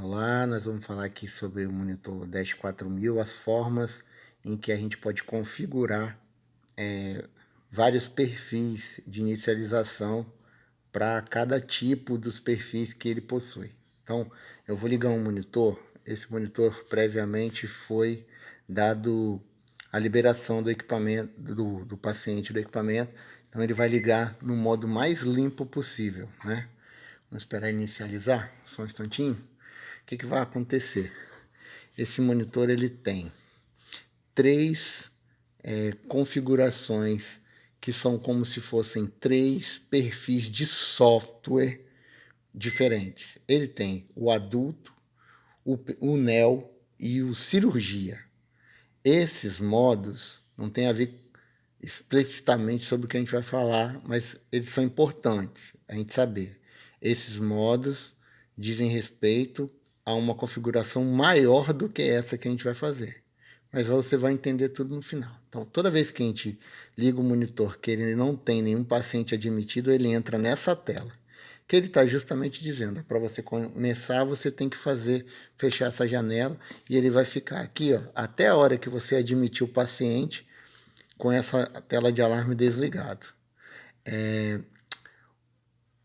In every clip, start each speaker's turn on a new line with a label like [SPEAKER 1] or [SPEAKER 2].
[SPEAKER 1] Olá, nós vamos falar aqui sobre o monitor Dash 4000, as formas em que a gente pode configurar vários perfis de inicialização para cada tipo dos perfis que ele possui. Então, eu vou ligar um monitor. Esse monitor previamente foi dado a liberação do equipamento, do paciente do equipamento. Então, ele vai ligar no modo mais limpo possível, né? Vamos esperar inicializar, só um instantinho. O que vai acontecer? Esse monitor ele tem três configurações que são como se fossem três perfis de software diferentes. Ele tem o adulto, o neo e o cirurgia. Esses modos não tem a ver explicitamente sobre o que a gente vai falar, mas eles são importantes a gente saber. Esses modos dizem respeito a uma configuração maior do que essa que a gente vai fazer. Mas você vai entender tudo no final. Então, toda vez que a gente liga o monitor que ele não tem nenhum paciente admitido, ele entra nessa tela. Que ele está justamente dizendo, para você começar, você tem que fechar essa janela e ele vai ficar aqui, ó, até a hora que você admitir o paciente com essa tela de alarme desligado.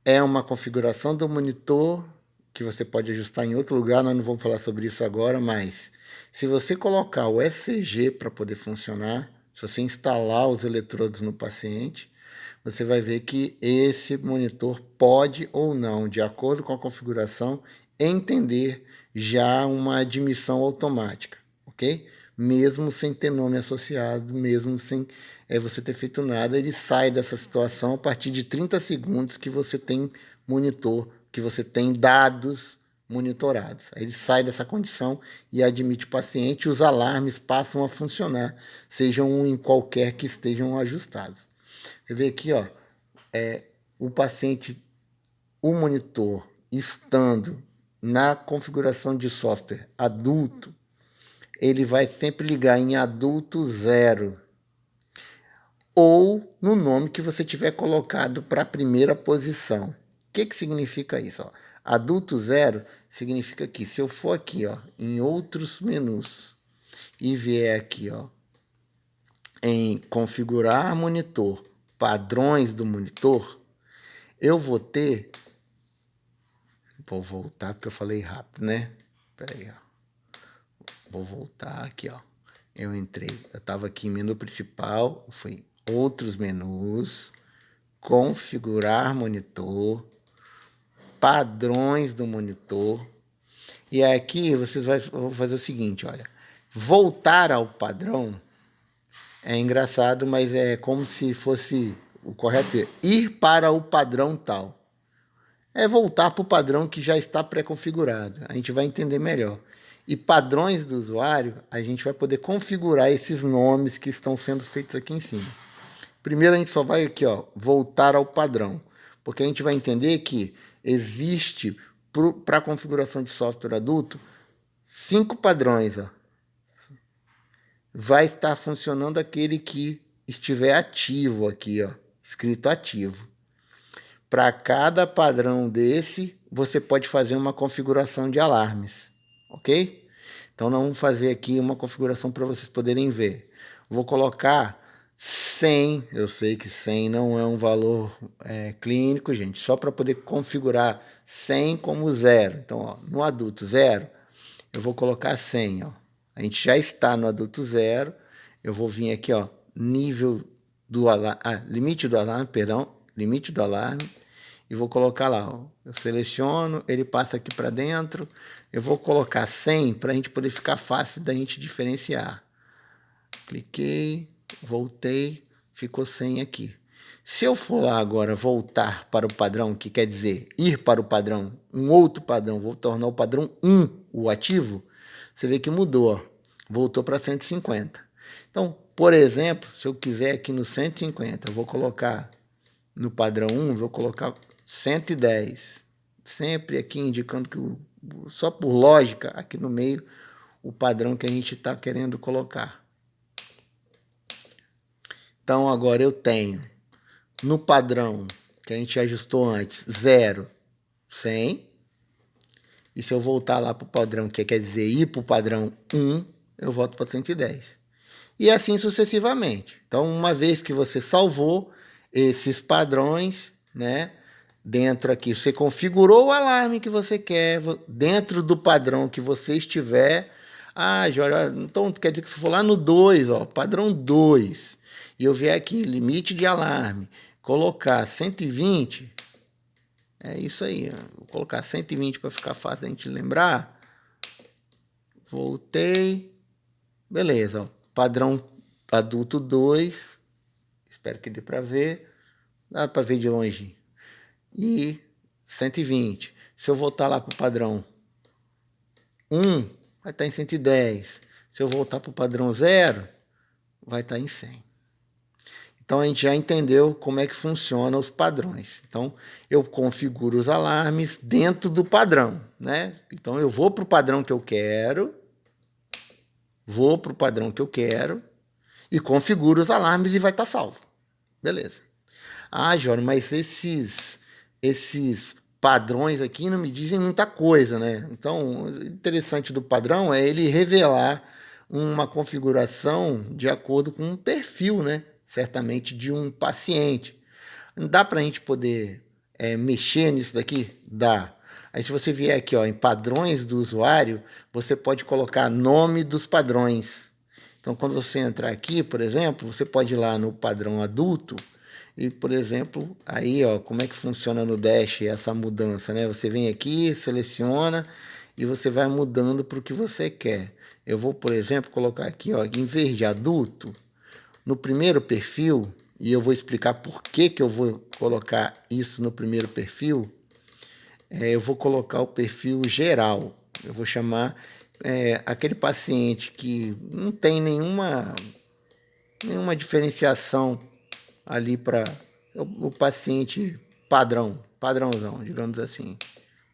[SPEAKER 1] É uma configuração do monitor que você pode ajustar em outro lugar, nós não vamos falar sobre isso agora, mas se você colocar o ECG para poder funcionar, se você instalar os eletrodos no paciente, você vai ver que esse monitor pode ou não, de acordo com a configuração, entender já uma admissão automática, ok? Mesmo sem ter nome associado, mesmo sem você ter feito nada, ele sai dessa situação a partir de 30 segundos que você tem monitor, que você tem dados monitorados. Aí ele sai dessa condição e admite o paciente e os alarmes passam a funcionar, sejam em qualquer que estejam ajustados. Você vê aqui, ó, o paciente, o monitor estando na configuração de software adulto, ele vai sempre ligar em adulto 0 ou no nome que você tiver colocado para a primeira posição. O que significa isso? Ó? Adulto 0 significa que se eu for aqui, ó, em outros menus e vier aqui, ó, em configurar monitor, padrões do monitor, eu vou ter, vou voltar porque eu falei rápido, né? Espera aí, ó. Vou voltar aqui, ó. Eu estava aqui em menu principal, foi outros menus, configurar monitor, padrões do monitor. E aqui vocês vão fazer o seguinte, olha. Voltar ao padrão é engraçado, mas é como se fosse o correto ir para o padrão tal. É voltar para o padrão que já está pré-configurado. A gente vai entender melhor. E padrões do usuário, a gente vai poder configurar esses nomes que estão sendo feitos aqui em cima. Primeiro a gente só vai aqui, ó, voltar ao padrão, porque a gente vai entender que existe para a configuração de software adulto 5 padrões. Ó. Vai estar funcionando aquele que estiver ativo aqui, ó, escrito ativo. Para cada padrão desse, você pode fazer uma configuração de alarmes, ok? Então, nós vamos fazer aqui uma configuração para vocês poderem ver. Vou colocar 100, eu sei que 100 não é um valor clínico, gente, só para poder configurar 100 como 0. Então, ó, no adulto 0, eu vou colocar 100, ó. A gente já está no adulto 0, eu vou vir aqui, ó, nível do alarme, limite do alarme, perdão, limite do alarme, e vou colocar lá, ó. Eu seleciono, ele passa aqui para dentro, eu vou colocar 100 para a gente poder ficar fácil da gente diferenciar. Cliquei, voltei, ficou 100 aqui. Se eu for lá agora voltar para o padrão, que quer dizer ir para o padrão, um outro padrão, vou tornar o padrão 1 o ativo, você vê que mudou, ó, voltou para 150. Então, por exemplo, se eu quiser aqui no 150, eu vou colocar no padrão 1, vou colocar 110. Sempre aqui indicando que, só por lógica, aqui no meio, o padrão que a gente está querendo colocar. Então, agora eu tenho no padrão que a gente ajustou antes, 0, 100. E se eu voltar lá para o padrão, que quer dizer ir para o padrão 1, eu volto para 110. E assim sucessivamente. Então, uma vez que você salvou esses padrões, né? Dentro aqui, você configurou o alarme que você quer, dentro do padrão que você estiver. Ah, Jorge, então quer dizer que se for lá no 2, ó, padrão 2, e eu vier aqui, limite de alarme, colocar 120, é isso aí, ó, vou colocar 120 para ficar fácil da gente lembrar. Voltei, beleza, ó, padrão adulto 2, espero que dê para ver, dá para ver de longe. E 120. Se eu voltar lá para o padrão 1, vai estar em 110. Se eu voltar para o padrão 0, vai estar em 100. Então, a gente já entendeu como é que funciona os padrões. Então, eu configuro os alarmes dentro do padrão, né? Então, eu vou para o padrão que eu quero, e configuro os alarmes e vai estar salvo. Beleza. Ah, Jorge, mas esses padrões aqui não me dizem muita coisa, né? Então, o interessante do padrão é ele revelar uma configuração de acordo com um perfil, né? Certamente de um paciente. Dá para a gente poder mexer nisso daqui? Dá. Aí se você vier aqui ó, em padrões do usuário, você pode colocar nome dos padrões. Então, quando você entrar aqui, por exemplo, você pode ir lá no padrão adulto, e, por exemplo, aí, ó, como é que funciona no Dash essa mudança, né? Você vem aqui, seleciona e você vai mudando para o que você quer. Eu vou, por exemplo, colocar aqui, ó, em vez de adulto, no primeiro perfil, e eu vou explicar por que eu vou colocar isso no primeiro perfil, eu vou colocar o perfil geral. Eu vou chamar aquele paciente que não tem nenhuma diferenciação ali para o paciente padrãozão, digamos assim.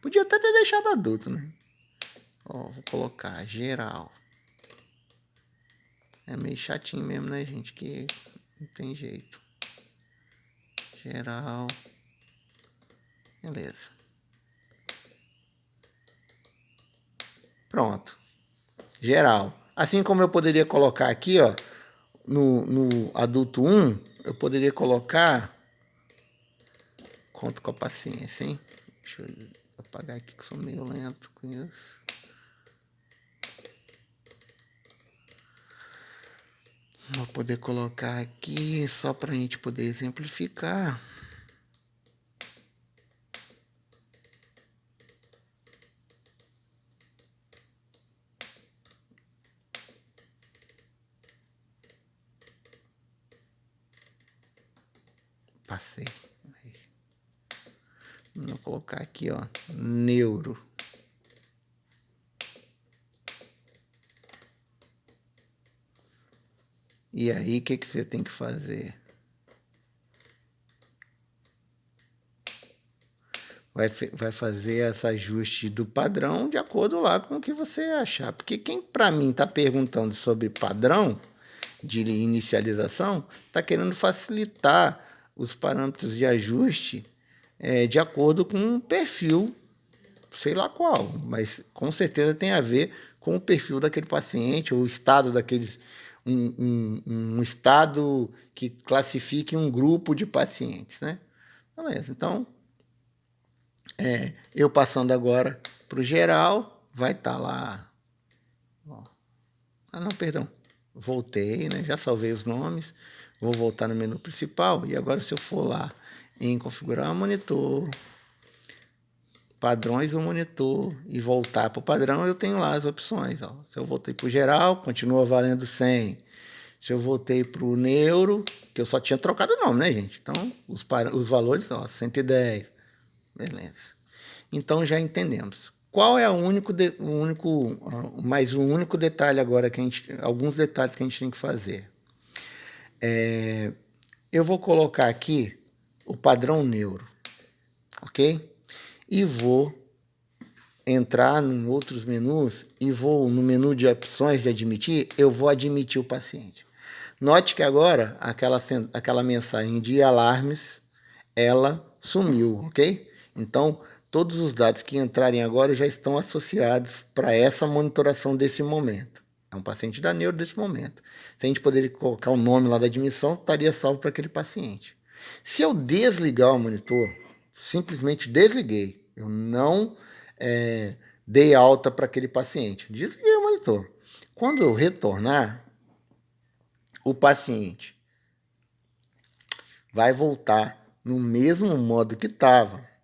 [SPEAKER 1] Podia até ter deixado adulto, né? Ó, vou colocar geral. É meio chatinho mesmo, né, gente? Que não tem jeito. Geral. Beleza. Pronto. Geral. Assim como eu poderia colocar aqui, ó, no adulto 1, eu poderia colocar... Conto com a paciência, hein? Deixa eu apagar aqui que eu sou meio lento com isso. Vou poder colocar aqui só para a gente poder exemplificar. Passei. Vou colocar aqui, ó, neuro. E aí, o que você tem que fazer? Vai fazer esse ajuste do padrão de acordo lá com o que você achar. Porque quem, para mim, está perguntando sobre padrão de inicialização, está querendo facilitar os parâmetros de ajuste de acordo com um perfil, sei lá qual, mas com certeza tem a ver com o perfil daquele paciente, ou o estado daqueles... Um estado que classifique um grupo de pacientes, né? Beleza, então, eu passando agora para o geral, vai estar lá... Ó. Ah, não, perdão. Voltei, né? Já salvei os nomes. Vou voltar no menu principal. E agora, se eu for lá em configurar o monitor, padrões do monitor e voltar para o padrão, eu tenho lá as opções. Ó. Se eu voltei para o geral, continua valendo 100. Se eu voltei para o neuro, que eu só tinha trocado o nome, né, gente? Então, os valores, ó, 110. Beleza. Então, já entendemos. Qual é o único detalhe agora que alguns detalhes que a gente tem que fazer? Eu vou colocar aqui o padrão neuro, ok? E vou entrar em outros menus e vou no menu de opções de admitir, eu vou admitir o paciente. Note que agora aquela mensagem de alarmes, ela sumiu, ok? Então, todos os dados que entrarem agora já estão associados para essa monitoração desse momento. É um paciente da neuro desse momento. Se a gente poderia colocar o nome lá da admissão, estaria salvo para aquele paciente. Se eu desligar o monitor, simplesmente desliguei, eu não dei alta para aquele paciente, desliguei o monitor. Quando eu retornar, o paciente vai voltar no mesmo modo que estava,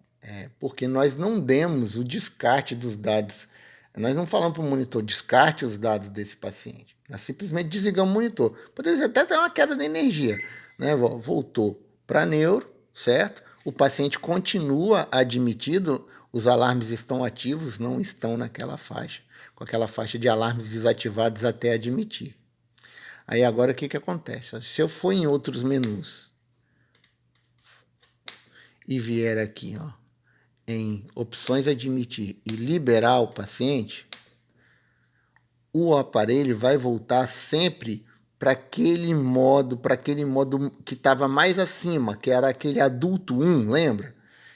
[SPEAKER 1] porque nós não demos o descarte dos dados. Nós não falamos para o monitor, descarte os dados desse paciente. Nós simplesmente desligamos o monitor. Poderia até ter uma queda de energia, né? Voltou para neuro, certo? O paciente continua admitido, os alarmes estão ativos, não estão naquela faixa, com aquela faixa de alarmes desativados até admitir. Aí agora o que acontece? Se eu for em outros menus e vier aqui, ó, em opções admitir e liberar o paciente, o aparelho vai voltar sempre para aquele modo que estava mais acima, que era aquele adulto 1, lembra?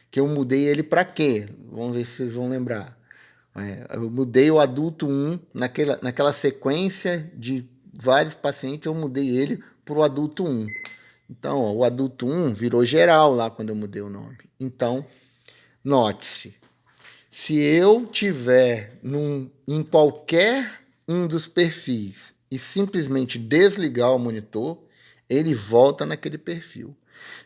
[SPEAKER 1] Que eu mudei ele para quê? Vamos ver se vocês vão lembrar. Eu mudei o adulto 1, naquela sequência de vários pacientes, eu mudei ele para o adulto 1. Então, ó, o adulto 1 virou geral lá quando eu mudei o nome. Então, note-se, se eu tiver em qualquer um dos perfis e simplesmente desligar o monitor, ele volta naquele perfil.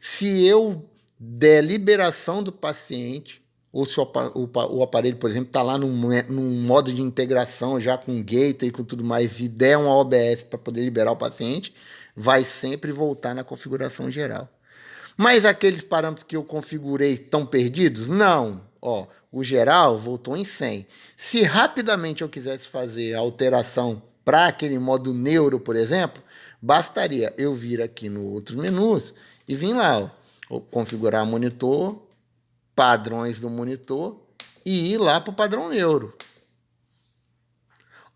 [SPEAKER 1] Se eu der liberação do paciente, ou se o aparelho, por exemplo, está lá num modo de integração já com gate e com tudo mais, e der uma OBS para poder liberar o paciente, vai sempre voltar na configuração geral. Mas aqueles parâmetros que eu configurei estão perdidos? Não. Ó, o geral voltou em 100. Se rapidamente eu quisesse fazer a alteração para aquele modo neuro, por exemplo, bastaria eu vir aqui no outros menus e vir lá, ó, configurar monitor, padrões do monitor e ir lá para o padrão neuro.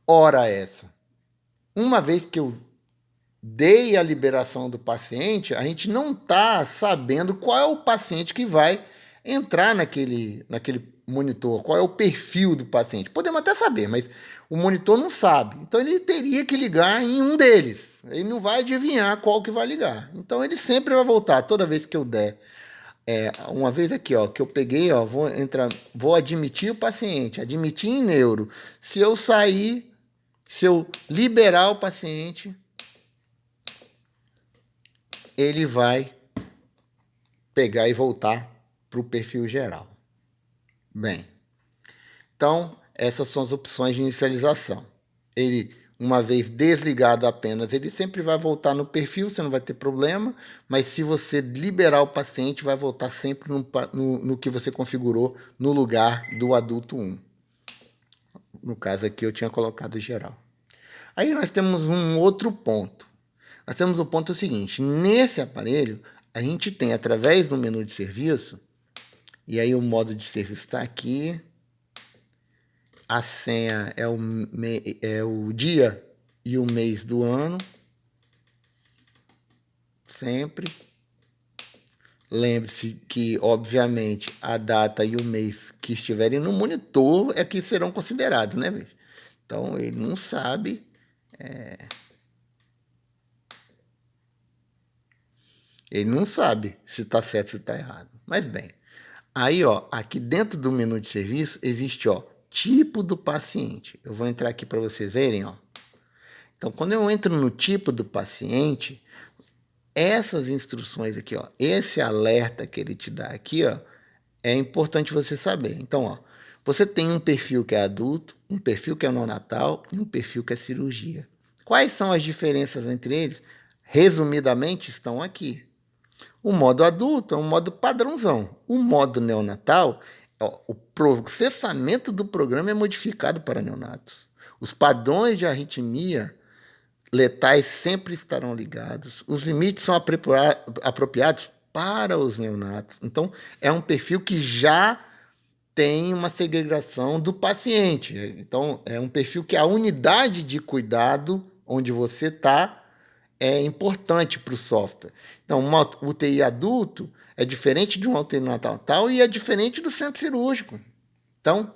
[SPEAKER 1] Ora essa. Uma vez que eu dei a liberação do paciente, a gente não está sabendo qual é o paciente que vai entrar naquele monitor, qual é o perfil do paciente. Podemos até saber, mas o monitor não sabe. Então ele teria que ligar em um deles. Ele não vai adivinhar qual que vai ligar. Então ele sempre vai voltar. Toda vez que eu der, uma vez aqui, ó, que eu peguei, ó, vou admitir o paciente, admitir em neuro. Se eu sair, se eu liberar o paciente, ele vai pegar e voltar para o perfil geral. Bem, então essas são as opções de inicialização. Ele, uma vez desligado apenas, ele sempre vai voltar no perfil, você não vai ter problema, mas se você liberar o paciente, vai voltar sempre no que você configurou no lugar do adulto 1. No caso aqui eu tinha colocado geral. Aí nós temos um outro ponto. Nós temos o ponto seguinte, nesse aparelho, a gente tem, através do menu de serviço, e aí o modo de serviço está aqui, a senha é o dia e o mês do ano, sempre. Lembre-se que, obviamente, a data e o mês que estiverem no monitor é que serão considerados, né, bicho? Então, ele não sabe... Ele não sabe se está certo ou se está errado. Mas bem, aí ó, aqui dentro do menu de serviço existe ó, tipo do paciente. Eu vou entrar aqui para vocês verem. Ó. Então, quando eu entro no tipo do paciente, essas instruções aqui, ó, esse alerta que ele te dá aqui, ó, é importante você saber. Então, ó, você tem um perfil que é adulto, um perfil que é neonatal e um perfil que é cirurgia. Quais são as diferenças entre eles? Resumidamente, estão aqui. O modo adulto é um modo padrãozão. O modo neonatal, ó, o processamento do programa é modificado para neonatos. Os padrões de arritmia letais sempre estarão ligados. Os limites são apropriados para os neonatos. Então, é um perfil que já tem uma segregação do paciente. Então, é um perfil que a unidade de cuidado onde você está é importante para o software. Então, uma UTI adulto é diferente de uma UTI neonatal e é diferente do centro cirúrgico. Então,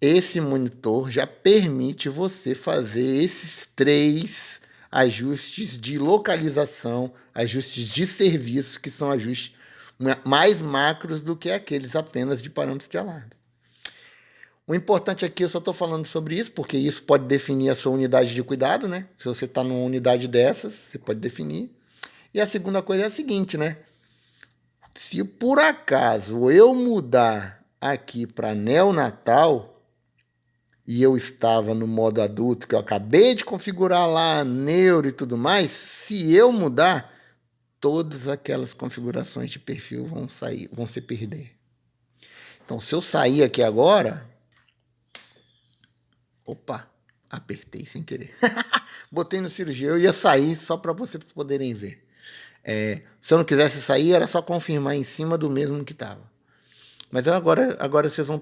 [SPEAKER 1] esse monitor já permite você fazer esses 3 ajustes de localização, ajustes de serviço, que são ajustes mais macros do que aqueles apenas de parâmetros de alarme. O importante aqui, eu só estou falando sobre isso, porque isso pode definir a sua unidade de cuidado, né? Se você está numa unidade dessas, você pode definir. E a segunda coisa é a seguinte, né? Se por acaso eu mudar aqui para neonatal, e eu estava no modo adulto, que eu acabei de configurar lá, neuro e tudo mais, se eu mudar, todas aquelas configurações de perfil vão se perder. Então, se eu sair aqui agora... Opa, apertei sem querer. Botei no cirurgia, eu ia sair só para vocês poderem ver. Se eu não quisesse sair, era só confirmar em cima do mesmo que estava. Mas agora vocês vão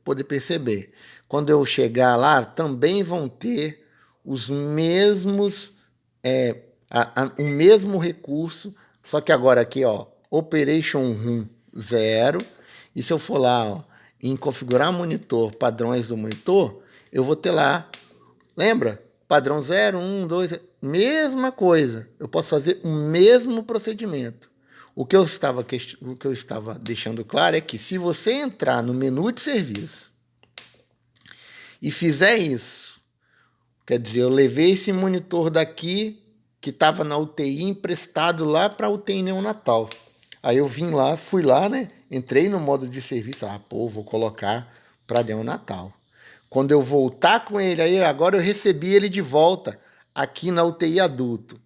[SPEAKER 1] poder perceber. Quando eu chegar lá, também vão ter os mesmos, o mesmo recurso, só que agora aqui, ó, Operation Room 0. E se eu for lá, ó, em configurar monitor, padrões do monitor, eu vou ter lá, lembra? Padrão 0, 1, 2, mesma coisa. Eu posso fazer o mesmo procedimento. O que eu estava deixando claro é que se você entrar no menu de serviço e fizer isso, quer dizer, eu levei esse monitor daqui, que estava na UTI, emprestado lá para a UTI neonatal. Aí eu fui lá, né? Entrei no modo de serviço, vou colocar para neonatal. Quando eu voltar com ele, aí agora eu recebi ele de volta aqui na UTI adulto.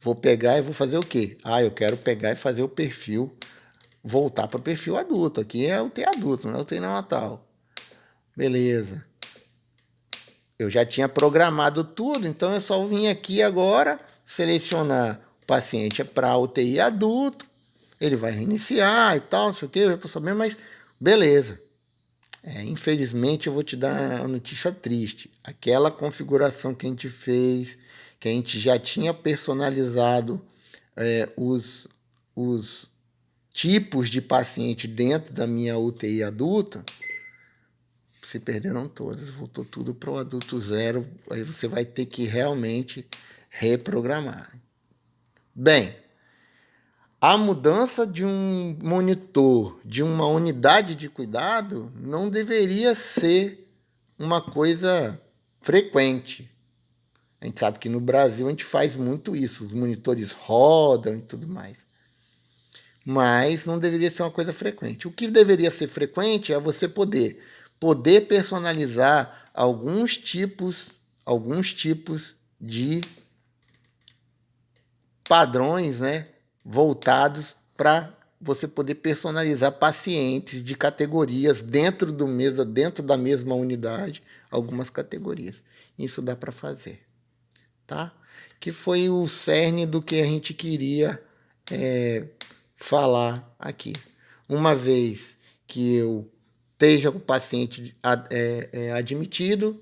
[SPEAKER 1] Vou pegar e vou fazer o quê? Eu quero pegar e fazer o perfil, voltar para o perfil adulto. Aqui é UTI adulto, não é UTI neonatal. Beleza. Eu já tinha programado tudo, então eu só vim aqui agora selecionar o paciente para UTI adulto. Ele vai reiniciar e tal, não sei o que, eu já estou sabendo, mas beleza. Infelizmente, eu vou te dar uma notícia triste. Aquela configuração que a gente fez, que a gente já tinha personalizado os tipos de paciente dentro da minha UTI adulta, se perderam todas. Voltou tudo para o adulto 0. Aí você vai ter que realmente reprogramar. Bem, a mudança de um monitor, de uma unidade de cuidado, não deveria ser uma coisa frequente. A gente sabe que no Brasil a gente faz muito isso, os monitores rodam e tudo mais. Mas não deveria ser uma coisa frequente. O que deveria ser frequente é você poder personalizar alguns tipos de padrões, né? Voltados para você poder personalizar pacientes de categorias dentro da mesma unidade, algumas categorias. Isso dá para fazer, tá? Que foi o cerne do que a gente queria falar aqui. Uma vez que eu esteja com o paciente admitido,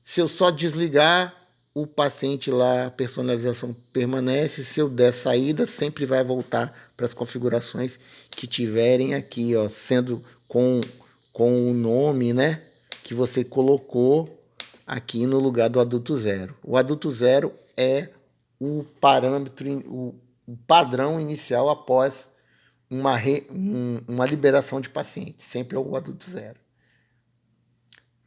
[SPEAKER 1] se eu só desligar, o paciente lá, a personalização permanece. Se eu der saída, sempre vai voltar para as configurações que tiverem aqui, ó, sendo com o nome, né, que você colocou aqui no lugar do adulto 0. O adulto 0 é o parâmetro, o padrão inicial após uma liberação de paciente. Sempre é o adulto 0.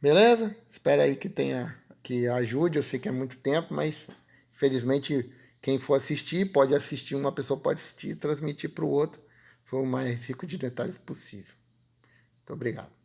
[SPEAKER 1] Beleza? Espero aí que ajude. Eu sei que é muito tempo, mas infelizmente quem for assistir pode assistir, uma pessoa pode assistir e transmitir para o outro. Foi o mais rico de detalhes possível. Muito obrigado.